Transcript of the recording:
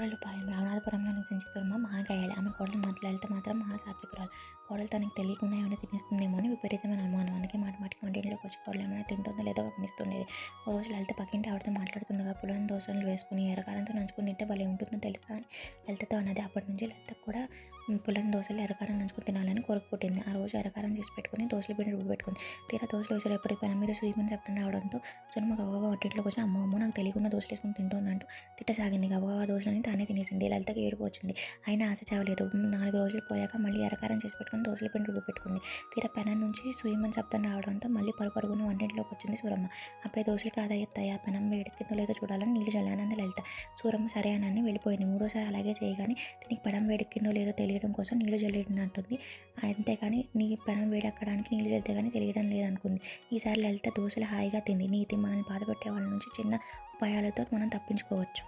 కోడలుపాలెం రామనాథపురంలో నివసించే సురమ మహాగయాలి. ఆమె కోడలు లలిత మాత్రం మహాసాత్వికురాలు. కోడలు తనకి తెలియకుండా ఏమైనా తినేస్తుందేమో అని విపరీతమైన అనుమానం. అందుకే మాటికి వంటింట్లోకి వచ్చి కోడలు ఏమైనా తింటుందో లేదో గమనిస్తుండేది. ఓ రోజు లలిత పక్కింటి ఆవిడతో మాట్లాడుతుండగా పులను దోశలు వేసుకుని ఎర్రకారంతో నంచుకుని తింటే భలే ఉంటుందో తెలుసా అని లలితతో అన్నది. అప్పటి నుంచి లలితకు కూడా పులను దోశలు ఎర్రకారం నంచుకుని తినాలని కోరిక పుట్టింది. ఆ రోజు ఎర్రకారం చేసి పెట్టుకుని దోశల పిండి రుబ్బు పెట్టుకుంది. తీరా దోశలు వేసేటప్పటికి పెనం మీద సుయ్యమని శబ్దం రావడంతో సురమ గబగబా వంటింట్లోకి వచ్చి అమ్మో నాకు తెలియకుండా దోశలు వేసుకుని తింటుందంటూ తిట్టసాగింది. గబగబా దోశలని తానే తినేసింది. లలితకి ఏడుపు వచ్చింది. అయినా ఆశ చావలేదు. 4 రోజులు పోయాక మళ్ళీ ఎర్రకారం చేసి పెట్టుకుని దోశల పిండి రుబ్బు పెట్టుకుంది. తీరా పెనం నుంచి సుయ్యమని శబ్దం రావడంతో మళ్ళీ పరుగున వంటింట్లోకి వచ్చింది సూరమ్మ. అప్పుడే దోశలు కాదా ఎత్తాయా, పెనం వేడెక్కిందో లేదో చూడాలని నీళ్లు చల్లానంది లలిత. సూరమ్మ సరే అని వెళ్ళిపోయింది. మూడోసారి అలాగే చేయగానే దీనికి పెనం వేడెక్కిందో లేదో తెలియడం కోసం నీళ్లు చల్లిందంటుంది. అంతేకాని నీ పెనం వేడెక్కడానికి నీళ్లు చల్లితే కానీ తెలియడం లేదనుకుంది. ఈసారి లలిత దోశలు హాయిగా తింది. నీతి మనల్ని బాధపెట్టే వాళ్ళ నుంచి చిన్న ఉపాయాలతో మనం తప్పించుకోవచ్చు.